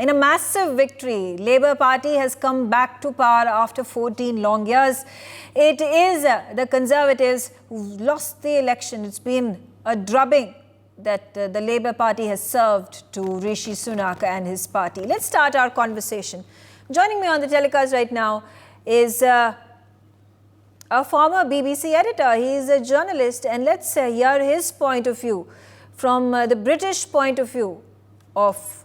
In a massive victory, Labour Party has come back to power after 14 long years. It is the Conservatives who lost the election. It's been a drubbing that the Labour Party has served to Rishi Sunak and his party. Let's start our conversation. Joining me on the telecast right now is a former BBC editor. He is a journalist, and let's hear his point of view from the British point of view of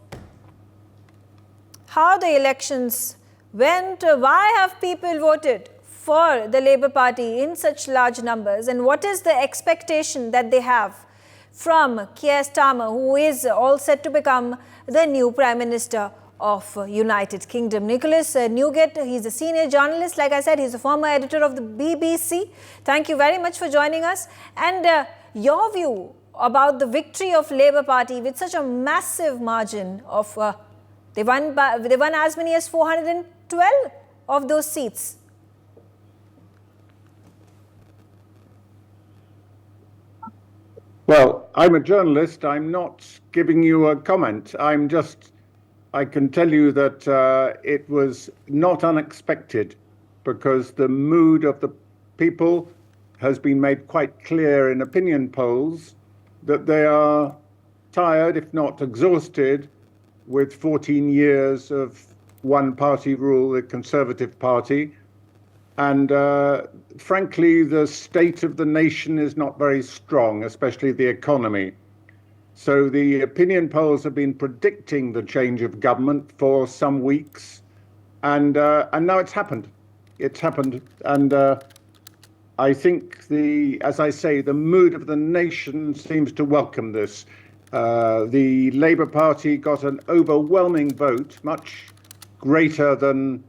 how the elections went, why have people voted for the Labour Party in such large numbers, and what is the expectation that they have from Keir Starmer, who is all set to become the new Prime Minister of United Kingdom. Nicholas Newgate, he's a senior journalist. Like I said, he's a former editor of the BBC. Thank you very much for joining us. And your view about the victory of Labour Party with such a massive margin of they won as many as 412 of those seats. Well, I'm a journalist. I'm not giving you a comment. I can tell you that it was not unexpected, because the mood of the people has been made quite clear in opinion polls that they are tired, if not exhausted, with 14 years of one-party rule, the Conservative Party. And frankly, the state of the nation is not very strong, especially the economy. So the opinion polls have been predicting the change of government for some weeks, and now it's happened. It's happened, and I think as I say, the mood of the nation seems to welcome this. The Labour Party got an overwhelming vote, much greater than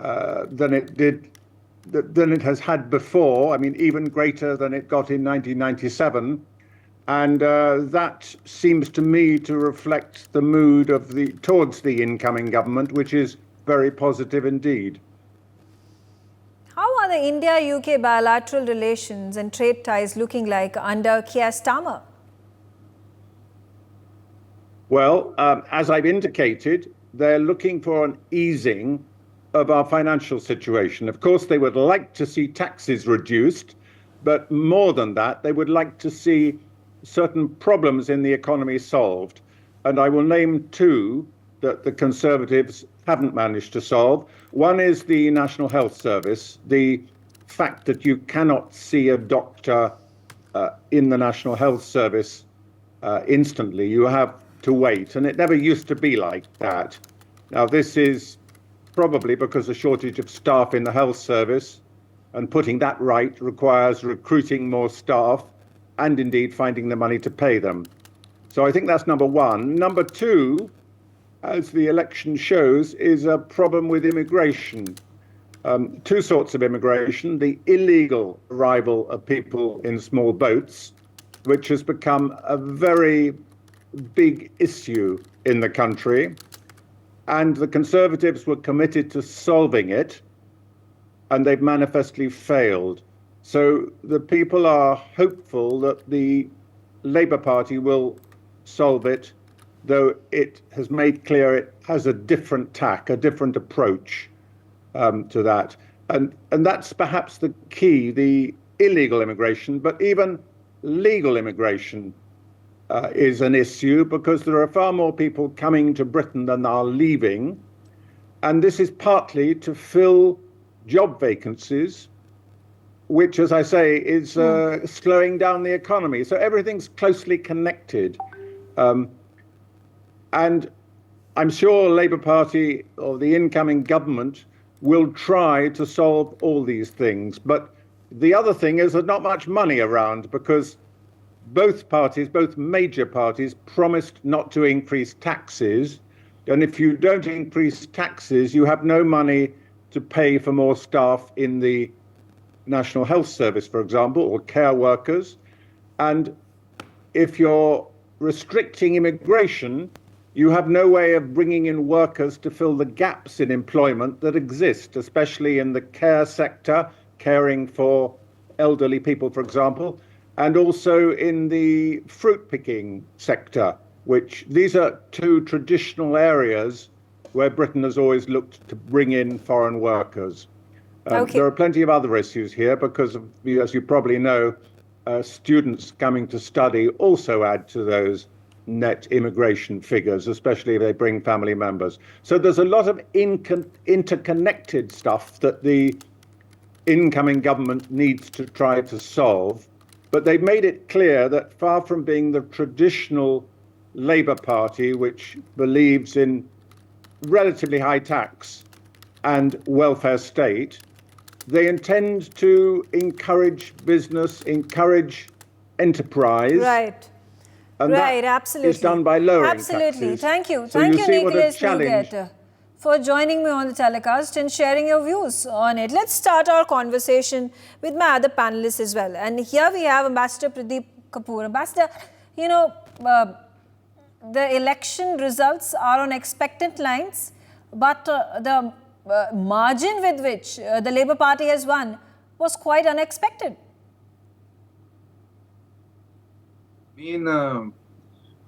it has had before. I mean, even greater than it got in 1997, and that seems to me to reflect the mood towards the incoming government, which is very positive indeed. How are the India-UK bilateral relations and trade ties looking like under Keir Starmer? Well, as I've indicated, they're looking for an easing of our financial situation. Of course, they would like to see taxes reduced, but more than that, they would like to see certain problems in the economy solved. And I will name two that the Conservatives haven't managed to solve. One is the National Health Service, the fact that you cannot see a doctor in the National Health Service instantly. You have to wait, and it never used to be like that. Now, this is probably because of a shortage of staff in the health service, and putting that right requires recruiting more staff and indeed finding the money to pay them. So I think that's number one. Number two, as the election shows, is a problem with immigration. Two sorts of immigration: the illegal arrival of people in small boats, which has become a very big issue in the country, and the Conservatives were committed to solving it, and they've manifestly failed. So the people are hopeful that the Labour Party will solve it, though it has made clear it has a different tack, a different approach to that. And that's perhaps the key, the illegal immigration, but even legal immigration is an issue, because there are far more people coming to Britain than are leaving. And this is partly to fill job vacancies, which, as I say, is slowing down the economy. So everything's closely connected. And I'm sure Labour Party or the incoming government will try to solve all these things. But the other thing is there's not much money around, because both major parties, promised not to increase taxes. And if you don't increase taxes, you have no money to pay for more staff in the National Health Service, for example, or care workers. And if you're restricting immigration, you have no way of bringing in workers to fill the gaps in employment that exist, especially in the care sector, caring for elderly people, for example, and also in the fruit picking sector. which these are two traditional areas where Britain has always looked to bring in foreign workers. There are plenty of other issues here because, as you probably know, students coming to study also add to those net immigration figures, especially if they bring family members. So there's a lot of interconnected stuff that the incoming government needs to try to solve. But they've made it clear that far from being the traditional Labour Party, which believes in relatively high tax and welfare state, they intend to encourage business, encourage enterprise. Right. And right, that absolutely. is done by lowering absolutely. taxes. Thank you. So Thank you you, see what a Nicholas challenge. Newgate, for joining me on the telecast and sharing your views on it. Let's start our conversation with my other panelists as well. And here we have Ambassador Pradeep Kapoor. Ambassador, you know, the election results are on expectant lines, but the margin with which the Labour Party has won was quite unexpected. Been a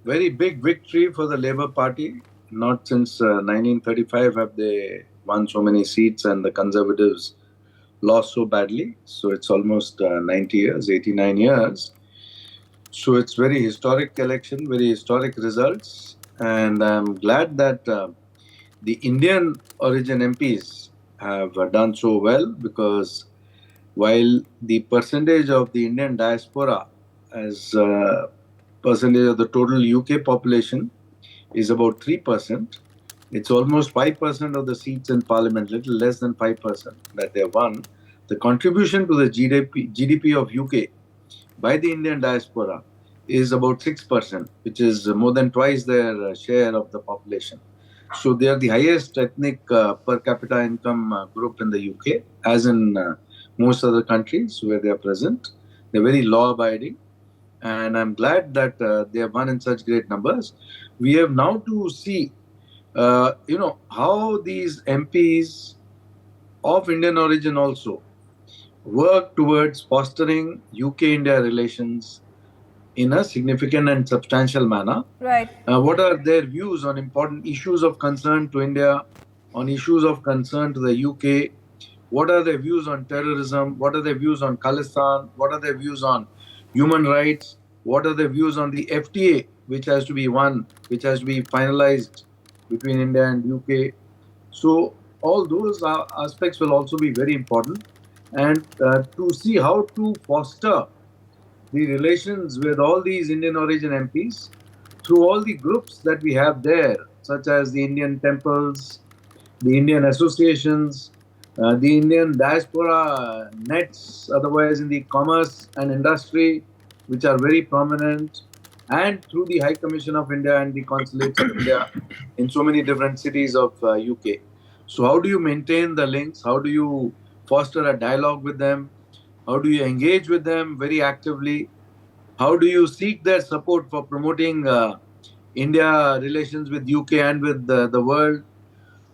very big victory for the Labour Party. Not since 1935 have they won so many seats and the Conservatives lost so badly. So it's almost 90 years, 89 years. So it's very historic election, very historic results. And I'm glad that the Indian origin MPs have done so well, because while the percentage of the Indian diaspora as percentage of the total UK population is about 3%. It's almost 5% of the seats in Parliament, little less than 5% that they won. The contribution to the GDP of UK by the Indian diaspora is about 6%, which is more than twice their share of the population. So they are the highest ethnic per capita income group in the UK, as in most other countries where they are present. They're very law-abiding. And I'm glad that they have won in such great numbers. We have now to see, how these MPs of Indian origin also work towards fostering UK-India relations in a significant and substantial manner. Right. What are their views on important issues of concern to India, on issues of concern to the UK? What are their views on terrorism? What are their views on Khalistan? What are their views on human rights? What are their views on the FTA, which has to be finalized between India and UK? So all those aspects will also be very important. And to see how to foster the relations with all these Indian origin MPs through all the groups that we have there, such as the Indian temples, the Indian associations, the Indian diaspora nets, otherwise in the commerce and industry, which are very prominent, and through the High Commission of India and the consulates of India in so many different cities of UK. So how do you maintain the links? How do you foster a dialogue with them? How do you engage with them very actively? How do you seek their support for promoting India relations with UK and with the world?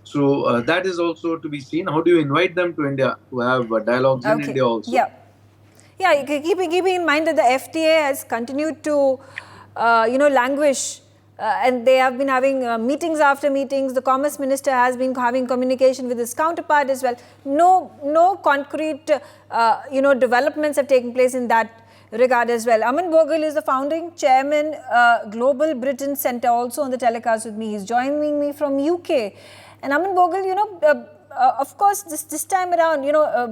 So that is also to be seen. How do you invite them to India to have dialogues in India also? Yeah, keeping in mind that the FTA has continued to, languish, and they have been having meetings after meetings. The Commerce Minister has been having communication with his counterpart as well. No concrete, developments have taken place in that regard as well. Aman Bogle is the founding chairman, Global Britain Centre, also on the telecast with me. He's joining me from UK. And Aman Bogle, of course, this time around,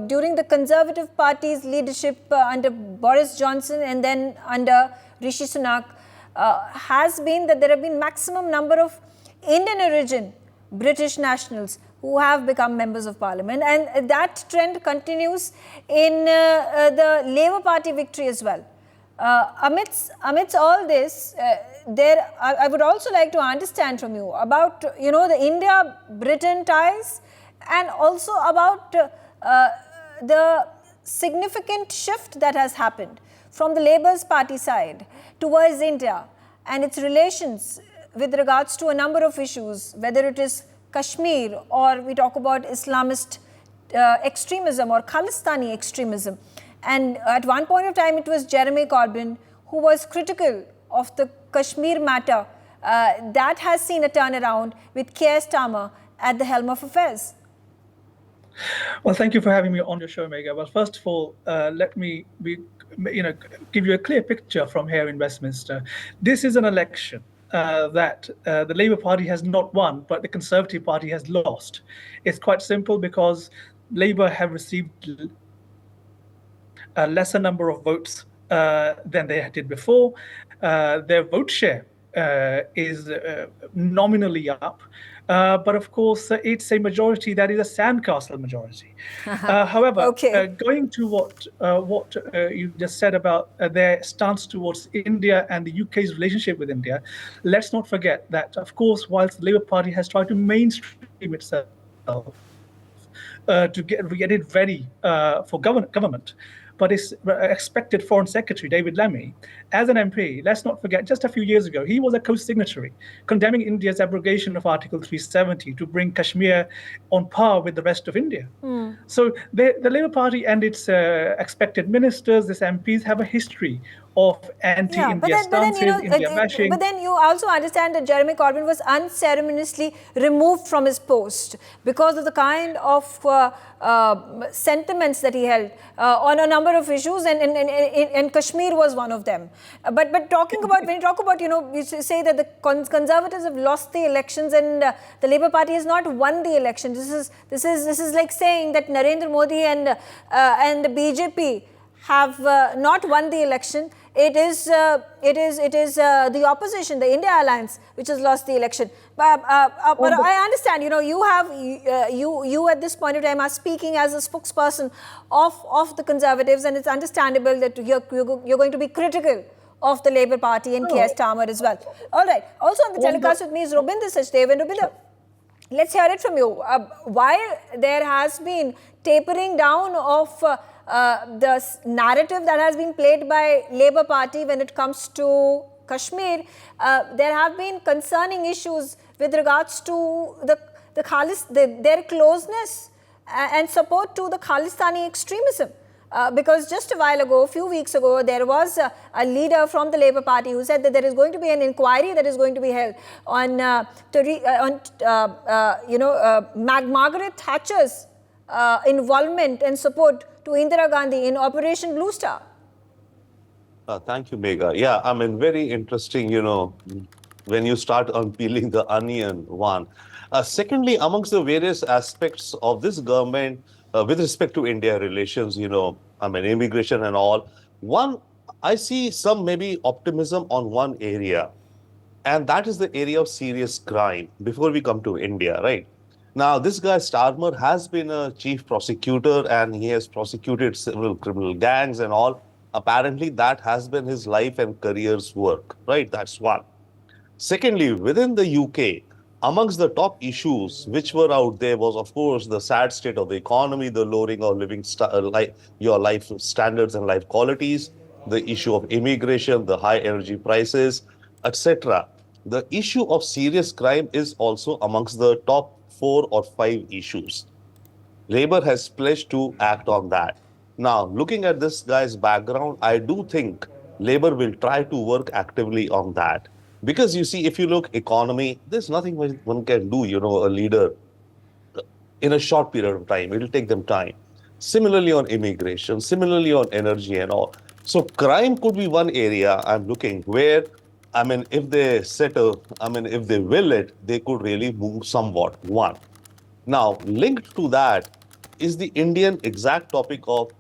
during the Conservative Party's leadership under Boris Johnson and then under Rishi Sunak, has been that there have been maximum number of Indian origin British nationals who have become members of Parliament, and that trend continues in the Labour Party victory as well. Amidst all this, I would also like to understand from you about the India-Britain ties, and also about the significant shift that has happened from the Labour's party side towards India and its relations with regards to a number of issues, whether it is Kashmir or we talk about Islamist extremism or Khalistani extremism. And at one point of time, it was Jeremy Corbyn who was critical of the Kashmir matter that has seen a turnaround with Keir Starmer at the helm of affairs? Well, thank you for having me on your show, Megha. Well, first of all, let me give you a clear picture from here in Westminster. This is an election that the Labour Party has not won, but the Conservative Party has lost. It's quite simple because Labour have received a lesser number of votes than they did before. Their vote share is nominally up. But of course, it's a majority that is a sandcastle majority. However, going to what you just said about their stance towards India and the UK's relationship with India, let's not forget that, of course, whilst the Labour Party has tried to mainstream itself to get it ready for government, but its expected Foreign Secretary, David Lammy, as an MP, let's not forget, just a few years ago, he was a co-signatory condemning India's abrogation of Article 370 to bring Kashmir on par with the rest of India. So the Labour Party and its expected ministers, its MPs, have a history of anti-India stances, India bashing. But then you also understand that Jeremy Corbyn was unceremoniously removed from his post because of the kind of sentiments that he held on a number of issues, and Kashmir was one of them. But talking about, when you talk about, you say that the Conservatives have lost the elections and the Labour Party has not won the election. This is like saying that Narendra Modi and the BJP have not won the election. It is the opposition, the India Alliance, which has lost the election. But I understand, you at this point of time are speaking as a spokesperson of the Conservatives, and it's understandable that you're going to be critical of the Labour Party and Keir Starmer as well. All right. Also on the telecast with me is Rubinder Sachdev. And Rubinder, let's hear it from you. While there has been tapering down of the narrative that has been played by Labour Party when it comes to Kashmir, there have been concerning issues with regards to their closeness and support to the Khalistani extremism. Because just a while ago, a few weeks ago, there was a leader from the Labour Party who said that there is going to be an inquiry that is going to be held on Margaret Thatcher's involvement and support to Indira Gandhi in Operation Blue Star. Thank you, Megha. Yeah, I mean, very interesting, when you start unpeeling the onion, one. Secondly, amongst the various aspects of this government with respect to India relations, immigration and all, one, I see some maybe optimism on one area, and that is the area of serious crime before we come to India, right? Now, this guy Starmer has been a chief prosecutor and he has prosecuted several criminal gangs and all. Apparently, that has been his life and career's work, right? That's one. Secondly, within the UK, amongst the top issues which were out there was, of course, the sad state of the economy, the lowering of your life standards and life qualities, the issue of immigration, the high energy prices, etc. The issue of serious crime is also amongst the top 4 or 5 issues. Labour has pledged to act on that. Now, looking at this guy's background, I do think Labour will try to work actively on that. Because you see, if you look economy, there's nothing one can do, a leader in a short period of time. It'll take them time. Similarly on immigration, similarly on energy and all. So crime could be one area I'm looking where, if they if they will it, they could really move somewhat. One. Now, linked to that is the Indian exact topic of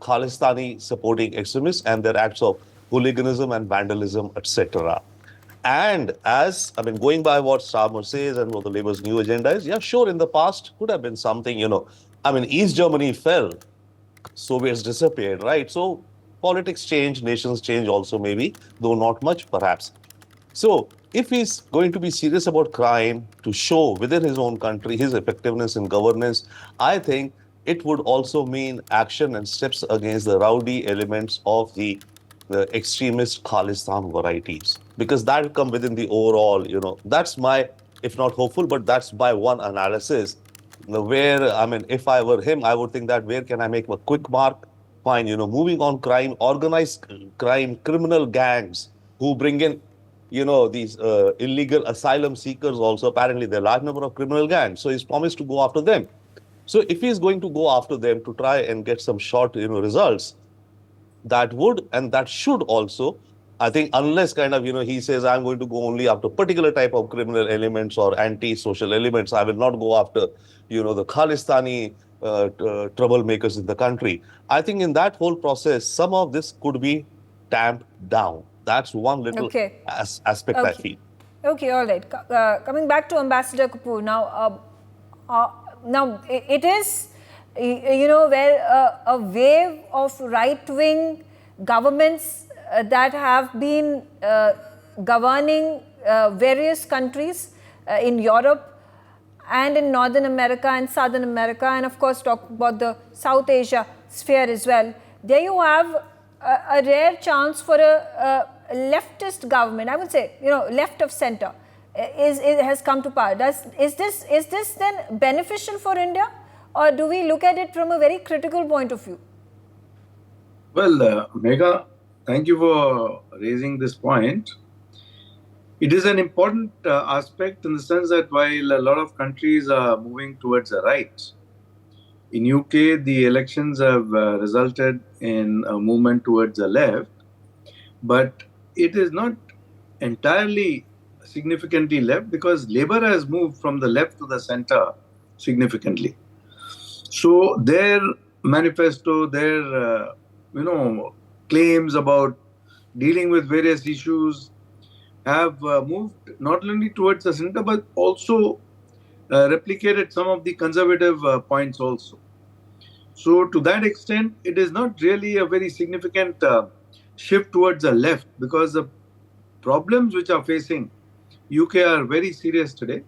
Khalistani supporting extremists and their acts of hooliganism and vandalism, etc. And going by what Starmer says and what the Labour's new agenda is, yeah, sure, in the past could have been something, East Germany fell, Soviets disappeared, right? So politics change, nations change also maybe, though not much perhaps. So if he's going to be serious about crime to show within his own country his effectiveness in governance, I think it would also mean action and steps against the rowdy elements of the extremist Khalistan varieties, because that will come within the overall, that's my, if not hopeful, but that's my one analysis, where, if I were him, I would think that where can I make a quick mark? Fine, moving on crime, organized crime, criminal gangs who bring in these illegal asylum seekers also. Apparently, there are a large number of criminal gangs. So he's promised to go after them. So if he's going to go after them to try and get some short, results, that would and that should also, I think, unless kind of, he says, I'm going to go only after particular type of criminal elements or anti-social elements. I will not go after, the Khalistani troublemakers in the country. I think in that whole process, some of this could be tamped down. That's one little aspect I feel. Okay, all right. Coming back to Ambassador Kapoor now. Now it is, where a wave of right-wing governments that have been governing various countries in Europe and in Northern America and Southern America, and of course talk about the South Asia sphere as well. There you have a rare chance for a leftist government, I would say, left of center, has come to power. Is this then beneficial for India, or do we look at it from a very critical point of view? Well, Megha, thank you for raising this point. It is an important aspect in the sense that while a lot of countries are moving towards the right, in UK, the elections have resulted in a movement towards the left, but it is not entirely significantly left because Labour has moved from the left to the centre significantly. So their manifesto, their claims about dealing with various issues have moved not only towards the centre but also replicated some of the conservative points also. So to that extent, it is not really a very significant shift towards the left because the problems which are facing UK are very serious today.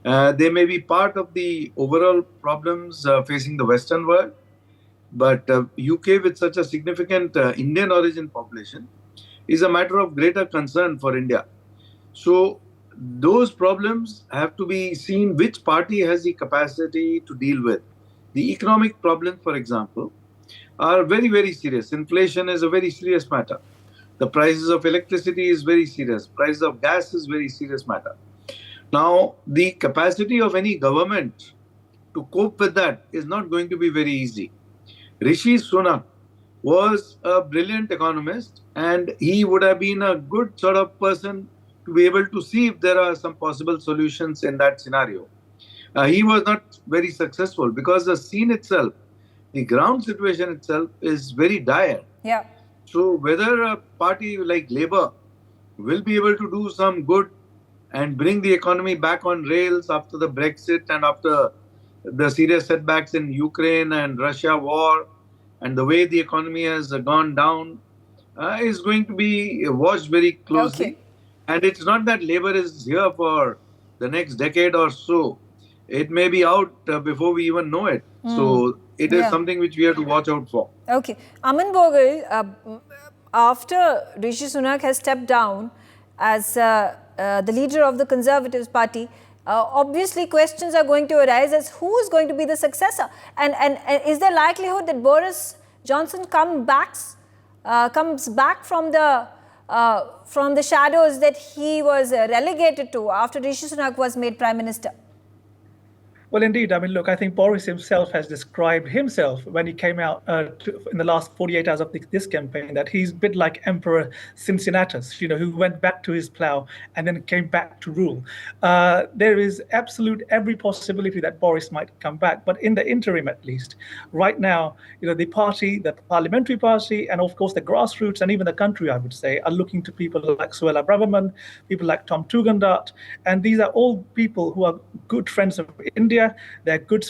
They may be part of the overall problems facing the Western world, but UK with such a significant Indian origin population is a matter of greater concern for India. So those problems have to be seen which party has the capacity to deal with. The economic problems, for example, are very, very serious. Inflation is a very serious matter. The prices of electricity is very serious. Prices of gas is very serious matter. Now, the capacity of any government to cope with that is not going to be very easy. Rishi Sunak was a brilliant economist and he would have been a good sort of person to be able to see if there are some possible solutions in that scenario. He was not very successful because the scene itself, the ground situation itself is very dire. Yeah. So whether a party like Labour will be able to do some good and bring the economy back on rails after the Brexit and after the serious setbacks in Ukraine and Russia war and the way the economy has gone down is going to be watched very closely. Okay. And it's not that Labour is here for the next decade or so. It may be out before we even know it. So it is something which we have to watch out for. Okay. Aman Bogle, after Rishi Sunak has stepped down as the leader of the Conservative Party, obviously questions are going to arise as who is going to be the successor, and is there likelihood that Boris Johnson comes back from the shadows that he was relegated to after Rishi Sunak was made Prime Minister? Well, indeed. I mean, look, I think Boris himself has described himself when he came out in the last 48 hours of this campaign that he's a bit like Emperor Cincinnatus, who went back to his plow and then came back to rule. There is every possibility that Boris might come back. But in the interim, at least, right now, the party, the parliamentary party, and of course the grassroots and even the country, I would say, are looking to people like Suella Braverman, people like Tom Tugendhat. And these are all people who are good friends of India. They're good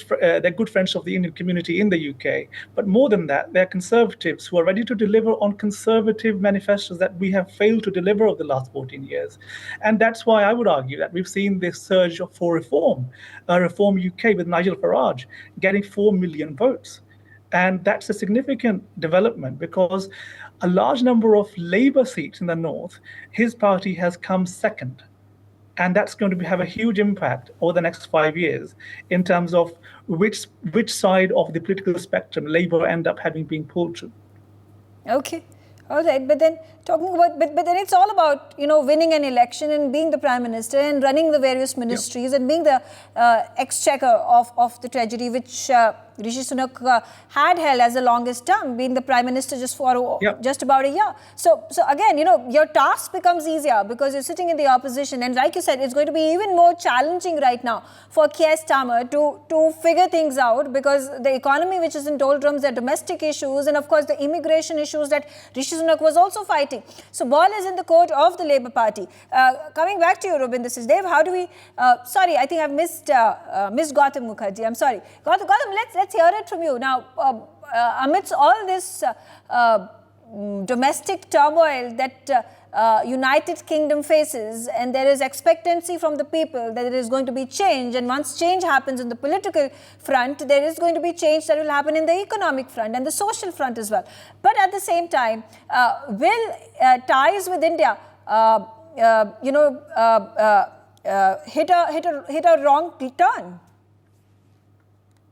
friends of the Indian community in the UK. But more than that, they're conservatives who are ready to deliver on conservative manifestos that we have failed to deliver over the last 14 years. And that's why I would argue that we've seen this surge for reform, Reform UK with Nigel Farage getting 4 million votes. And that's a significant development because a large number of Labour seats in the north, his party has come second. And that's going to have a huge impact over the next 5 years in terms of which side of the political spectrum Labour end up having been pulled to. Okay. All right, but then talking about, but then it's all about, winning an election and being the Prime Minister and running the various ministries and being the exchequer of the Treasury, which Rishi Sunak had held as the longest term, being the Prime Minister just for just about a year. So again, your task becomes easier because you're sitting in the opposition. And like you said, it's going to be even more challenging right now for Keir Starmer to figure things out, because the economy, which is in doldrums, the domestic issues, and of course the immigration issues that Rishi Sunak was also fighting. So ball is in the court of the Labour Party. Coming back to you, Rubinder Sachdev, how do we, sorry, I think I've missed Gautam Mukherjee. I'm sorry. Gautam, let's hear it from you. Now, amidst all this domestic turmoil that United Kingdom faces, and there is expectancy from the people that there is going to be change, and once change happens on the political front, there is going to be change that will happen in the economic front and the social front as well. But at the same time, will ties with India, hit a wrong turn?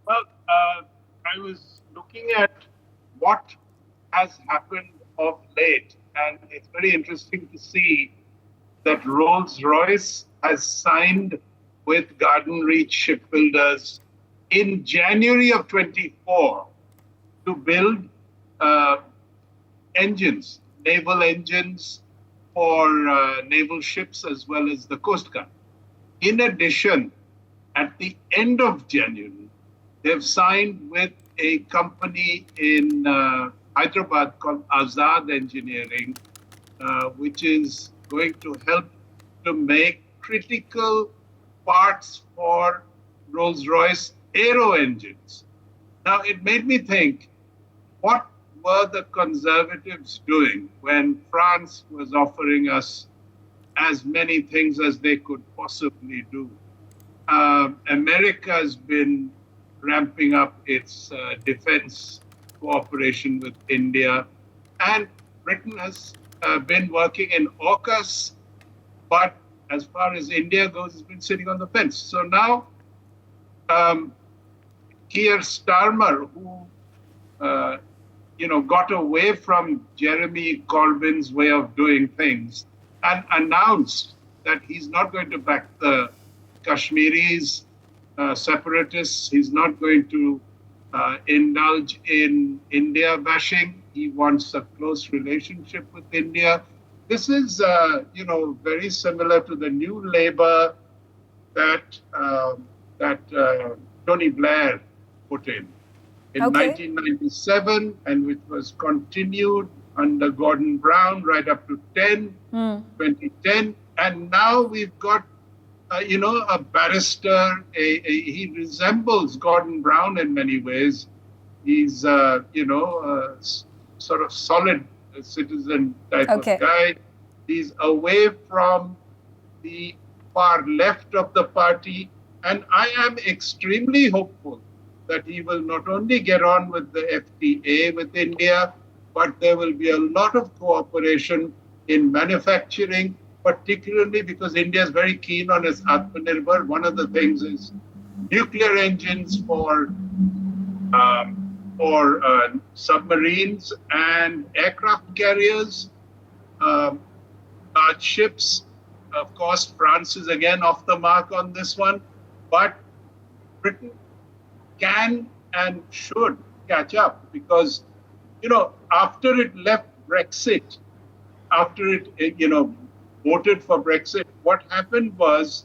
Well, I was looking at what has happened of late, and it's very interesting to see that Rolls-Royce has signed with Garden Reach Shipbuilders in January of 24 to build engines, naval engines for naval ships as well as the Coast Guard. In addition, at the end of January, they've signed with a company in Hyderabad called Azad Engineering, which is going to help to make critical parts for Rolls-Royce aero engines. Now, it made me think, what were the Conservatives doing when France was offering us as many things as they could possibly do? America's been ramping up its defense cooperation with India, and Britain has been working in AUKUS, but as far as India goes, has been sitting on the fence. So now, Keir Starmer, who got away from Jeremy Corbyn's way of doing things and announced that he's not going to back the Kashmiris, separatists. He's not going to indulge in India bashing. He wants a close relationship with India. This is, very similar to the new Labour that Tony Blair put in 1997, and which was continued under Gordon Brown right up to 2010. And now we've got, a barrister. He resembles Gordon Brown in many ways. He's, a sort of solid citizen type of guy. He's away from the far left of the party. And I am extremely hopeful that he will not only get on with the FTA with India, but there will be a lot of cooperation in manufacturing, particularly because India is very keen on its Atmanirbhar. One of the things is nuclear engines for submarines and aircraft carriers, large ships. Of course, France is again off the mark on this one, but Britain can and should catch up because, after it left Brexit, after it, voted for Brexit, what happened was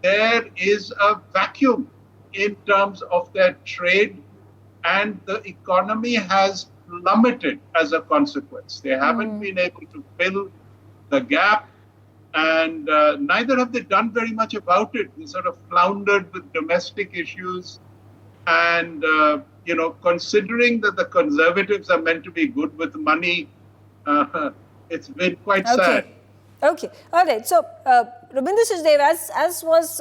there is a vacuum in terms of their trade, and the economy has plummeted as a consequence. They haven't been able to fill the gap, and neither have they done very much about it. They sort of floundered with domestic issues. And, considering that the Conservatives are meant to be good with money, it's been quite sad. Okay. All right. So, Rubinder Sachdev, as was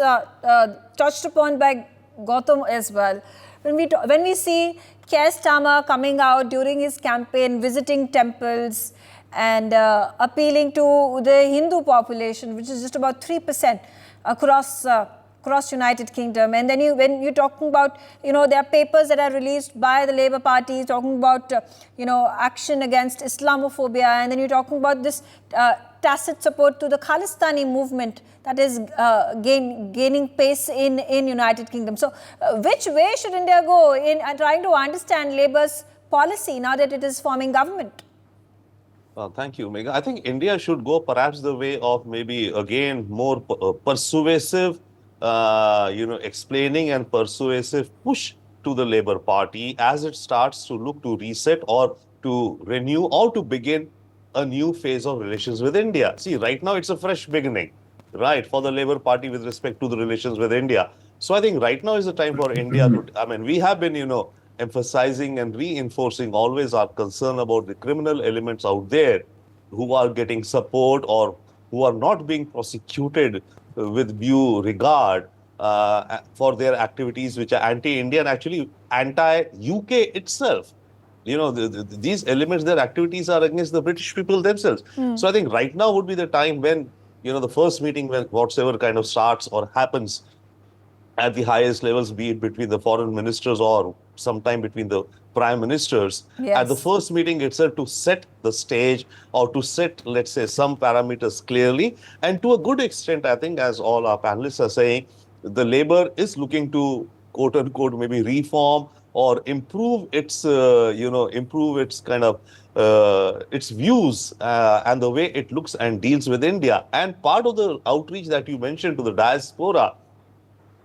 touched upon by Gautam as well, when we see Keir Starmer coming out during his campaign, visiting temples and appealing to the Hindu population, which is just about 3% across across United Kingdom. And then when you're talking about, there are papers that are released by the Labour Party talking about, action against Islamophobia. And then you're talking about this tacit support to the Khalistani movement that is gaining pace in United Kingdom. So which way should India go in trying to understand Labour's policy now that it is forming government? Thank you, Megha. I think India should go perhaps the way of maybe, again, more persuasive, explaining and persuasive push to the Labour Party as it starts to look to reset or to renew or to begin a new phase of relations with India. See, right now it's a fresh beginning, right, for the Labour Party with respect to the relations with India. So I think right now is the time for India to, we have been, emphasizing and reinforcing always our concern about the criminal elements out there who are getting support or who are not being prosecuted with due regard for their activities which are anti-Indian, actually anti-UK itself. These elements, their activities are against the British people themselves. So I think right now would be the time when, the first meeting, when whatsoever kind of starts or happens at the highest levels, be it between the foreign ministers or sometime between the prime ministers, at the first meeting itself to set the stage or to set, let's say, some parameters clearly. And to a good extent, I think, as all our panelists are saying, the Labour is looking to, quote unquote, maybe reform or improve its, improve its kind of, its views and the way it looks and deals with India. And part of the outreach that you mentioned to the diaspora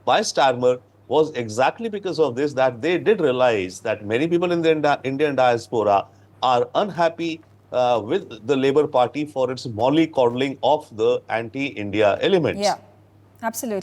by Starmer was exactly because of this, that they did realize that many people in the Indian diaspora are unhappy with the Labour Party for its mollycoddling of the anti-India elements. Yeah, absolutely.